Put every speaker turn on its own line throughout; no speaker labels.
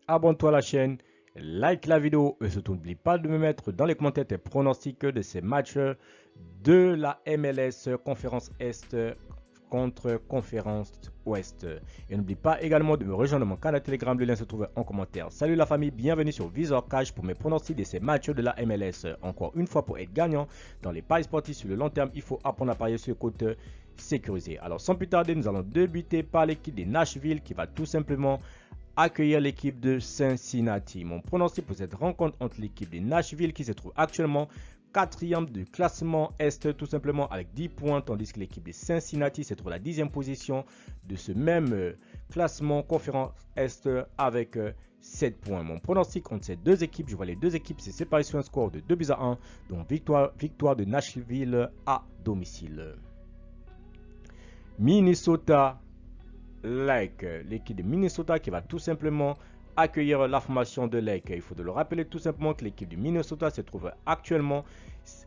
abonne-toi à la chaîne, like la vidéo et surtout n'oublie pas de me mettre dans les commentaires tes pronostics de ces matchs de la MLS Conférence Est contre Conférence Ouest. Et n'oublie pas également de me rejoindre dans mon canal Telegram, le lien se trouve en commentaire. Salut la famille, bienvenue sur Visor Cash pour mes pronostics de ces matchs de la MLS. Encore une fois, pour être gagnant dans les paris sportifs sur le long terme, il faut apprendre à parier sur les côtes sécurisées. Alors sans plus tarder, nous allons débuter par l'équipe de Nashville qui va tout simplement accueillir l'équipe de Cincinnati. Mon pronostic pour cette rencontre entre l'équipe de Nashville qui se trouve actuellement 4e du classement Est tout simplement avec 10 points, tandis que l'équipe de Cincinnati se trouve à la 10e position de ce même classement conférence Est avec 7 points. Mon pronostic entre ces deux équipes, je vois les deux équipes se séparer sur un score de 2-1, donc victoire de Nashville à domicile. Minnesota Lake, l'équipe de Minnesota qui va tout simplement accueillir la formation de Lake. Il faut le rappeler tout simplement que l'équipe de Minnesota se trouve actuellement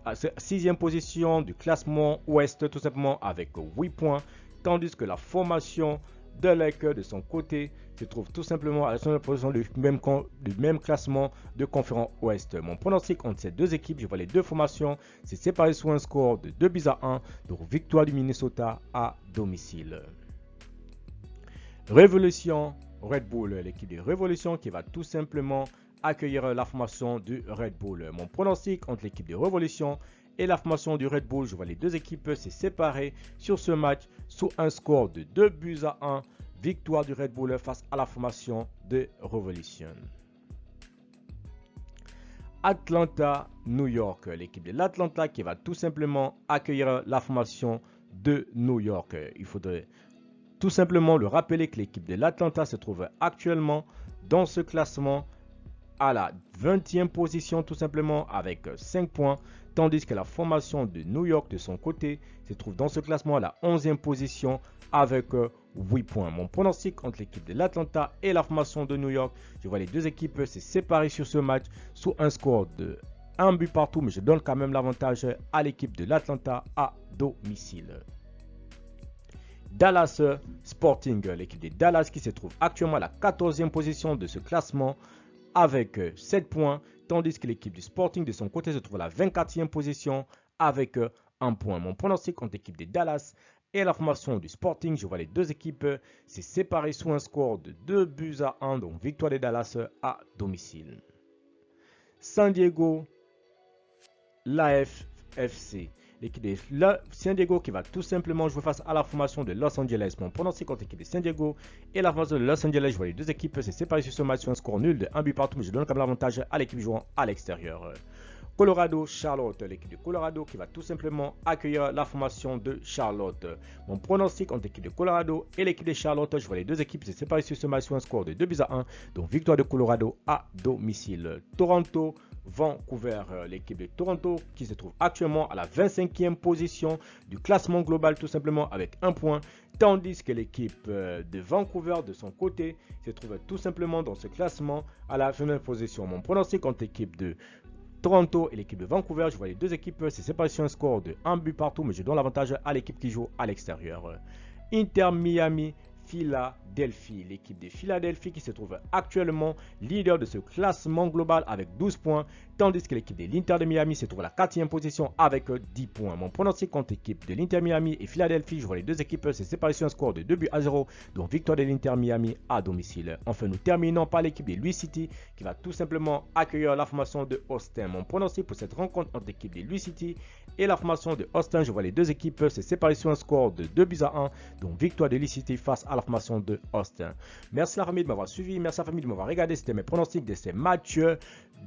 à 6e position du classement Ouest tout simplement avec 8 points, tandis que la formation de Lake de son côté se trouve tout simplement à la 5e position du même classement de conférence Ouest. Mon pronostic entre ces deux équipes, je vois les deux formations se séparer sur un score de 2-1, donc victoire du Minnesota à domicile. Révolution Red Bull, l'équipe de Révolution qui va tout simplement accueillir la formation du Red Bull. Mon pronostic entre l'équipe de Révolution et la formation du Red Bull, je vois les deux équipes se séparer sur ce match sous un score de 2-1, victoire du Red Bull face à la formation de Révolution. Atlanta, New York, l'équipe de l'Atlanta qui va tout simplement accueillir la formation de New York. Il faudrait tout simplement le rappeler que l'équipe de l'Atlanta se trouve actuellement dans ce classement à la 20e position tout simplement avec 5 points, tandis que la formation de New York de son côté se trouve dans ce classement à la 11e position avec 8 points. Mon pronostic entre l'équipe de l'Atlanta et la formation de New York, je vois les deux équipes se séparer sur ce match sous un score de 1 but partout, mais je donne quand même l'avantage à l'équipe de l'Atlanta à domicile. Dallas Sporting, l'équipe de Dallas qui se trouve actuellement à la 14e position de ce classement avec 7 points, tandis que l'équipe du Sporting de son côté se trouve à la 24e position avec 1 point. Mon pronostic entre l'équipe de Dallas et la formation du Sporting, je vois les deux équipes se séparer sous un score de 2-1, donc victoire de Dallas à domicile. San Diego, l'AFC. L'équipe de San Diego qui va tout simplement jouer face à la formation de Los Angeles. Mon pronostic contre l'équipe de San Diego et la formation de Los Angeles, je vois les deux équipes se séparer sur ce match sur un score nul de 1 but partout, mais je donne comme l'avantage à l'équipe jouant à l'extérieur. Colorado, Charlotte, l'équipe de Colorado qui va tout simplement accueillir la formation de Charlotte. Mon pronostic entre l'équipe de Colorado et l'équipe de Charlotte, je vois les deux équipes se séparer sur ce match sur un score de 2-1, donc victoire de Colorado à domicile. Toronto, Vancouver, l'équipe de Toronto qui se trouve actuellement à la 25e position du classement global tout simplement avec 1 point, tandis que l'équipe de Vancouver de son côté se trouve tout simplement dans ce classement à la 20e position. Mon pronostic contre l'équipe de Toronto et l'équipe de Vancouver, je vois les deux équipes se séparer sur un score de 1 but partout, mais je donne l'avantage à l'équipe qui joue à l'extérieur. Inter Miami, Philadelphie, l'équipe de Philadelphie qui se trouve actuellement leader de ce classement global avec 12 points, tandis que l'équipe de l'Inter de Miami se trouve à la 4e position avec 10 points. Mon pronostic contre l'équipe de l'Inter Miami et Philadelphie, je vois les deux équipes se séparer sur un score de 2-0, donc victoire de l'Inter Miami à domicile. Enfin, nous terminons par l'équipe de Louis City qui va tout simplement accueillir la formation de Austin. Mon pronostic pour cette rencontre entre l'équipe de Louis City et la formation de Austin, je vois les deux équipes se séparer sur un score de 2-1, donc victoire de Louis City face à la formation de Austin. Merci la famille de m'avoir suivi, merci la famille de m'avoir regardé, c'était mes pronostics de ces matchs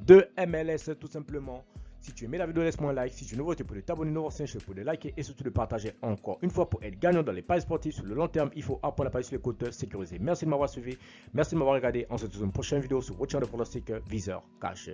de MLS tout simplement. Si tu aimais la vidéo, laisse-moi un like. Si tu es nouveau, tu peux t'abonner, nouveau je peux le liker et surtout le partager encore une fois pour être gagnant dans les paris sportifs sur le long terme. Il faut apprendre à parier sur les côtes sécurisées. Merci de m'avoir suivi, merci de m'avoir regardé. On se retrouve dans une prochaine vidéo sur votre chaîne de pronostic Visor Cash.